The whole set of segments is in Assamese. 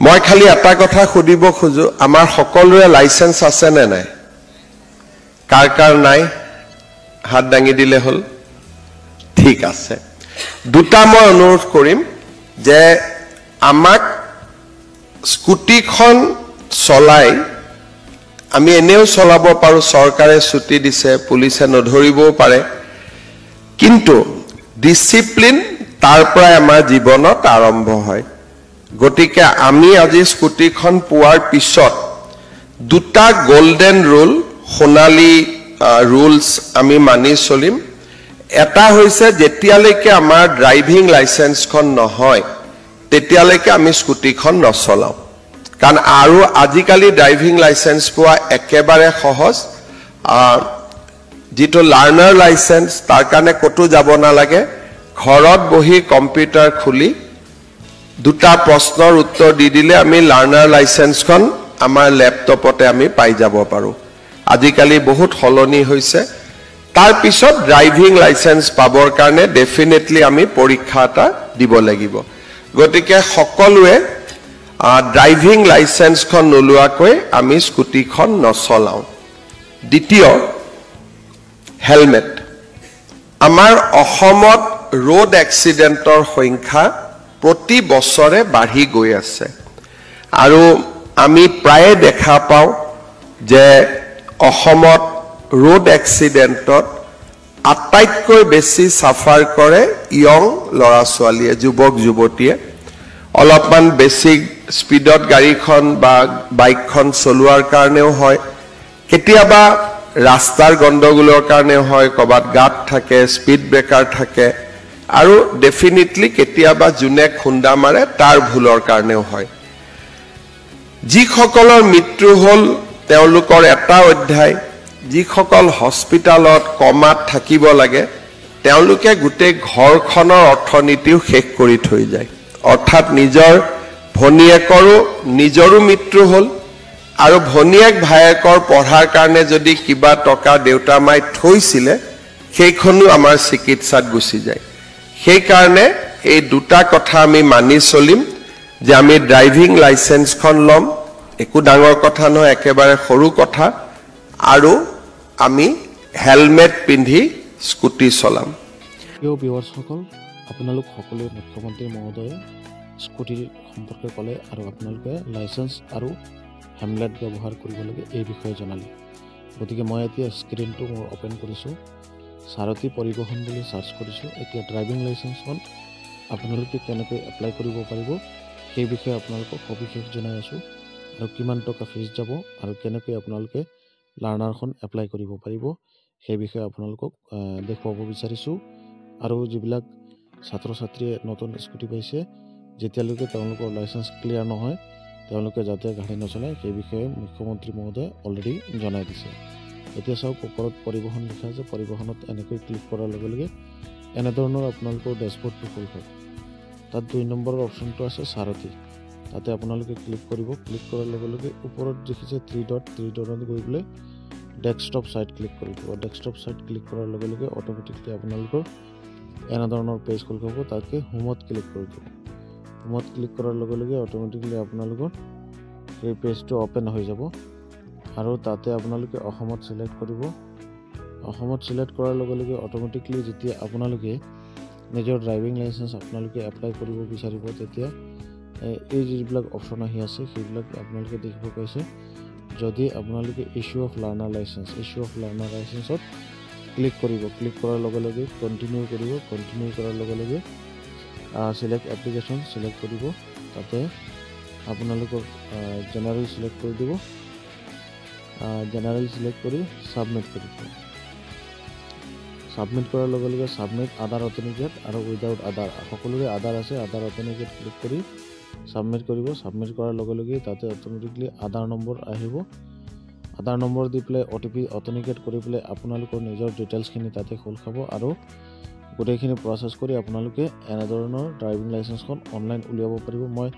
মই খালি এটা কথা খুদিব খুজো আমাৰ সকলোৰে লাইসেন্স আছে নে নাই কাৰ নাই হাত দাঙি দিলে হল ঠিক আছে দুটা মই অনুৰোধ কৰিম যে আমাক স্কুটিখন চলাই আমি এনেও চলাব পাৰো চৰকাৰে ছুটি দিছে পুলিচে নধৰিবও পাৰে কিন্তু ডিসিপ্লিন তাৰ পৰাই আমাৰ জীৱনত আৰম্ভ হয় গতিকে আমি আজি স্কুটিখন পোৱাৰ পিছত দুটা গোল্ডেন ৰুল সোণালী ৰুলস আমি মানি চলিম এটা হৈছে যেতিয়ালৈকে আমাৰ ড্ৰাইভিং লাইসেন্সখন নহয় তেতিয়ালৈকে আমি স্কুটিখন নচলাও কাৰণ আৰু আজিকালি ড্ৰাইভিং লাইসেন্স পোৱা একেবাৰে সহজ যেটো লাৰ্নাৰ লাইসেন্স তাৰ কাৰণে কতো যাব নালাগে ঘৰত বহি কম্পিউটাৰ খুলি দুটা প্ৰশ্নৰ উত্তৰ দি দিলে আমি লাৰ্নাৰ লাইসেন্সখন আমাৰ ল্যাপটপতে আমি পাই যাব পাৰো আজিকালি বহুত হলনি হৈছে তাৰ পিছত ড্ৰাইভিং লাইসেন্স পাবৰ কাৰণে ডেফিনেটলি আমি পৰীক্ষা এটা দিব লাগিব গতিকে সকলোৱে ড্ৰাইভিং লাইসেন্সখন নলুৱাকৈ আমি স্কুটিখন নচলাও দ্বিতীয় হেলমেট আমাৰ অসমত रोड एक्सीडेंटर संख्या प्रति बছৰে বাঢ়ি গৈ আছে আৰু আমি প্ৰায় দেখা পাও যে অসমত रोड एक्सीडेंटত আটাইতকৈ বেছি সাফাৰ কৰে ইয়ং লৰা ছোৱালীয়ে যুৱক যুৱতীয়ে অলপমান বেছি স্পিডত গাড়ীখন বা বাইকখন চলোৱাৰ কাৰণেও হয় কেতিয়াবা ৰাস্তাৰ গণ্ডগোলৰ কাৰণে হয় কবাত গাত থাকে স্পিড ব্ৰেকাৰ থাকে আৰু ডেফিনেটলি কেতিয়াবা জুনে খুন্দা মাৰে তাৰ ভুলৰ কাৰণেও হয় যিসকলৰ মৃত্যু হল তেওঁলোকৰ এটা অধ্যায় যিসকল হস্পিটালত কমাত থাকিব লাগে তেওঁলোকে গুটে ঘৰখনৰ অৰ্থনীতিও শেষ কৰি থৈ যায় অৰ্থাৎ নিজৰ ভনিয়েকৰো নিজৰো মৃত্যু হল আৰু ভনিয়েক ভায়েকৰ পঢ়াৰ কাৰণে যদি কিবা টকা দেউতা মাই থৈছিলে সেইখনো আমাৰ চিকিৎসাত গুচি যায় সেই কাৰণে এই দুটা কথা আমি মানি চলিম যে আমি ড্ৰাইভিং লাইসেন্সখন লম একো ডাঙৰ কথা নহয় একেবাৰে সৰু কথা আৰু আমি হেলমেট পিন্ধি স্কুটি চলাম প্ৰিয় ভিউৱাৰসকল আপোনালোক সকলোৱে মুখ্যমন্ত্ৰী মহোদয়ে স্কুটিৰ সম্পৰ্কে ক'লে আৰু আপোনালোকে লাইসেন্স আৰু হেলমেট ব্যৱহাৰ কৰিব লাগে এই বিষয়ে জনালে গতিকে মই এতিয়া স্ক্ৰিনটো মোৰ ওপেন কৰিছো সাৰথী পৰিবহন বুলি সাৰ্চ কৰিছো এতিয়া ড্ৰাইভিং লাইসেন্সখন আপোনালোকে কেনেকৈ এপ্লাই কৰিব পাৰিব সেই বিষয়ে আপোনালোকক সবিশেষ জনাই আছো আৰু কিমান টকা ফিজ যাব আৰু কেনেকৈ আপোনালোকে লাৰ্নাৰখন এপ্লাই কৰিব পাৰিব সেই বিষয়ে আপোনালোকক দেখুৱাব বিচাৰিছো আৰু যিবিলাক ছাত্ৰ ছাত্ৰীয়ে নতুন স্কুটি পাইছে যেতিয়ালৈকে তেওঁলোকৰ লাইসেন্স ক্লিয়াৰ নহয় তেওঁলোকে যাতে গাড়ী নচলায় সেই বিষয়ে মুখ্যমন্ত্ৰী মহোদয়ে অলৰেডি জনাই দিছে এতিয়া চাওক ওপৰত পৰিবহন লিখা আছে পৰিবহনত এনেকৈ ক্লিক কৰাৰ লগে লগে এনে ধৰণৰ আপোনালোকৰ ড্যাশবোৰ্ডটো খুলি যাব তাত 2 নম্বৰৰ অপচনটো আছে সাৰথী তাতে আপোনালোকে ক্লিক কৰিব ক্লিক কৰাৰ লগে লগে ওপৰত দেখিছে 3 ডটত গৈ গলে ডেস্কটপ সাইট ক্লিক কৰিব ডেস্কটপ সাইট ক্লিক কৰাৰ লগে লগে অটোমেটিকলি আপোনালোকৰ এনে ধৰণৰ পেজ খুলি যাব তাকে হোমত ক্লিক কৰিব হোমত ক্লিক কৰাৰ লগে লগে অটোমেটিকলি আপোনালোকৰ এই পেজটো ওপেন হৈ যাব আৰু তাতে আপোনালোকে অসমত সিলেক্ট কৰিব অসমত সিলেক্ট কৰাৰ লগে লগে অটোমেটিকলি যেতিয়া আপোনালোকে নিজৰ ড্ৰাইভিং লাইসেন্স আপোনালোকে এপ্লাই কৰিব বিচাৰিব তেতিয়া এই যিবিলাক অপচন আহি আছে সেইবিলাক আপোনালোকে দেখিব পাইছে যদি আপোনালোকে ইস্যু অফ লাৰ্নাৰ লাইসেন্সত ক্লিক কৰিব ক্লিক কৰাৰ লগে লগে কন্টিনিউ কৰিব কন্টিনিউ কৰাৰ লগে লগে সিলেক্ট এপ্লিকেশন সিলেক্ট কৰিব তাতে আপোনালোকৰ জেনাৰেল সিলেক্ট কৰি দিব জেনাৰেল সিলেক্ট কৰি সাবমিট কৰি দিব সাবমিট কৰাৰ লগে লগে সাবমিট আধাৰ অথেন্টিকেট আৰু উইদাউট আধাৰ সকলোৰে আধাৰ আছে আধাৰ অথেন্টিকেট ক্লিক কৰি সাবমিট কৰিব সাবমিট কৰাৰ লগে লগে তাতে অটোমেটিকলি আধাৰ নম্বৰ আহিব আধাৰ নম্বৰ দি প্লে ওটিপি অথেন্টিকেট কৰি প্লে আপোনালোকৰ নিজৰ ডিটেইলছখিনি তাতে খোল খাব আৰু গোটেইখিনি প্ৰসেস কৰি আপোনালোকে এনে ধৰণৰ ড্ৰাইভিং লাইসেন্সখন অনলাইন উলিয়াব পাৰিব মই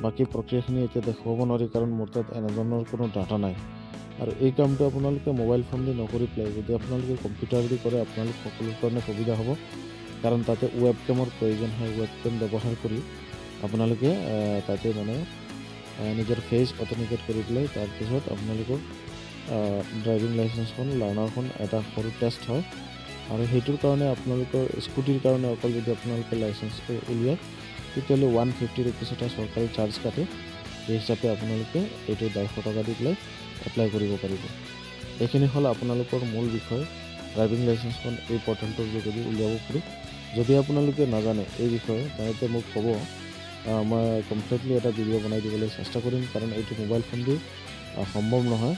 বাকি প্ৰক্ৰিয়াখিনি এতিয়া দেখুৱাব নোৱাৰি কাৰণ মোৰ তাত এনে ধৰণৰ কোনো ডাটা নাই আৰু এই কামটো আপোনালোকে মোবাইল ফোন দি নকৰি প্লে যদি আপোনালোকে কম্পিউটাৰ দি কৰে আপোনালোক সকলোৰ কাৰণে সুবিধা হ'ব কাৰণ তাতে ওয়েবকেমৰ প্ৰয়োজন হয় ওয়েবকেম ব্যৱহাৰ কৰি আপোনালোকে তাতে মানে নিজৰ ফেচ অথেণ্টিকেট কৰি পেলাই তাৰপিছত আপোনালোকৰ ড্ৰাইভিং লাইচেন্সখন লাৰ্ণাৰখন এটা সৰু টেষ্ট হয় আৰু সেইটোৰ কাৰণে আপোনালোকৰ স্কুটিৰ কাৰণে অকল যদি আপোনালোকে লাইচেন্স উলিয়ায় তেতিয়াহ'লে 150 ৰুপিজ এটা চৰকাৰী চাৰ্জ কাটে এই হিচাপে আপোনালোকে এইটো 150 টকা দি পেলাই এপ্লাই কৰিব পাৰিব এইখিনি হ'ল আপোনালোকৰ মূল বিষয় ড্ৰাইভিং লাইচেন্সখন এই পৰ্টেলটোৰ যোগেদি উলিয়াব পাৰি যদি আপোনালোকে নাজানে এই বিষয়ে তেন্তে মোক ক'ব মই কমপ্লিটলি এটা ভিডিঅ' বনাই দিবলৈ চেষ্টা কৰিম কাৰণ এইটো মোবাইল ফোন দি সম্ভৱ নহয়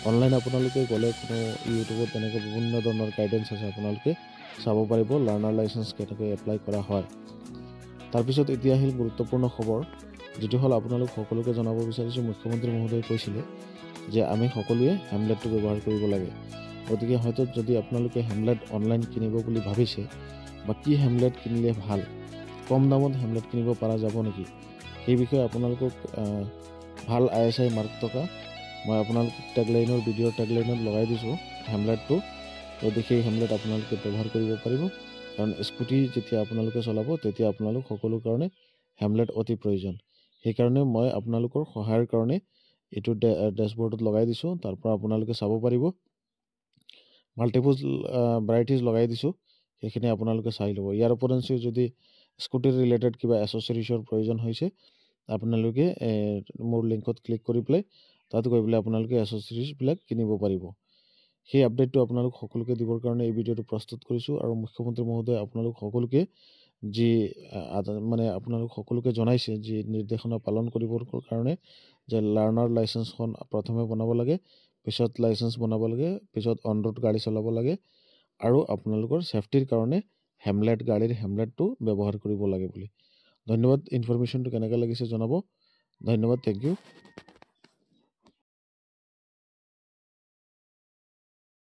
অনলাইন আপোনালোকে গ'লে কোনো ইউটিউবত তেনেকৈ বিভিন্ন ধৰণৰ গাইডেন্স আছে আপোনালোকে চাব পাৰিব লাৰ্ণাৰ লাইচেন্স কেনেকৈ এপ্লাই কৰা হয় তাৰপিছত এতিয়া আহিল গুৰুত্বপূৰ্ণ খবৰ যেটো হ'ল আপোনালোক সকলোকে জনাব বিচাৰিছোঁ মুখ্যমন্ত্ৰী মহোদয়ে কৈছিলে যে আমি সকলোৱে হেমলেটটো ব্যৱহাৰ কৰিব লাগে গতিকে হয়তো যদি আপোনালোকে হেমলেট অনলাইন কিনিব বুলি ভাবিছে বা কি হেমলেট কিনিলে ভাল কম দামত হেমলেট কিনিব পৰা যাব নেকি সেই বিষয়ে আপোনালোকক ভাল ISI মাৰ্ক থকা মই আপোনালোকক টেগলাইনৰ ভিডিঅ'ৰ টেগলাইনত লগাই দিছোঁ হেমলেটটো গতিকে সেই হেমলেট আপোনালোকে ব্যৱহাৰ কৰিব পাৰিব কাৰণ স্কুটি যেতিয়া আপোনালোকে চলাব তেতিয়া আপোনালোক সকলো কাৰণে হেমলেট অতি প্ৰয়োজন সেইকাৰণে মই আপোনালোকৰ সহায়ৰ কাৰণে এইটো ডেছবৰ্ডত লগাই দিছোঁ তাৰ পৰা আপোনালোকে চাব পাৰিব মাল্টিপল ভেৰাইটিজ লগাই দিছোঁ সেইখিনি আপোনালোকে চাই ল'ব ইয়াৰ উপৰিঞ্চি যদি স্কুটিৰ ৰিলেটেড কিবা এচেছৰিজৰ প্ৰয়োজন হৈছে আপোনালোকে মোৰ লিংকত ক্লিক কৰি পেলাই তাত গৈ পেলাই আপোনালোকে এচেছৰিজবিলাক কিনিব পাৰিব সেই আপডেটটো আপোনালোক সকলোকে দিবৰ কাৰণে এই ভিডিঅ'টো প্ৰস্তুত কৰিছোঁ আৰু মুখ্যমন্ত্ৰী মহোদয়ে আপোনালোক সকলোকে যি মানে আপোনালোক সকলোকে জনাইছে যি নিৰ্দেশনা পালন কৰিবৰ কাৰণে যে লাৰ্ণাৰ লাইচেন্সখন প্ৰথমে বনাব লাগে পিছত লাইচেন্স বনাব লাগে পিছত অন ৰোড গাড়ী চলাব লাগে আৰু আপোনালোকৰ সেফটিৰ কাৰণে হেমলেট গাড়ীৰ হেমলেটটো ব্যৱহাৰ কৰিব লাগে বুলি ধন্যবাদ ইনফৰমেশ্যনটো কেনেকৈ লাগিছে জনাব ধন্যবাদ থ্যাংক ইউ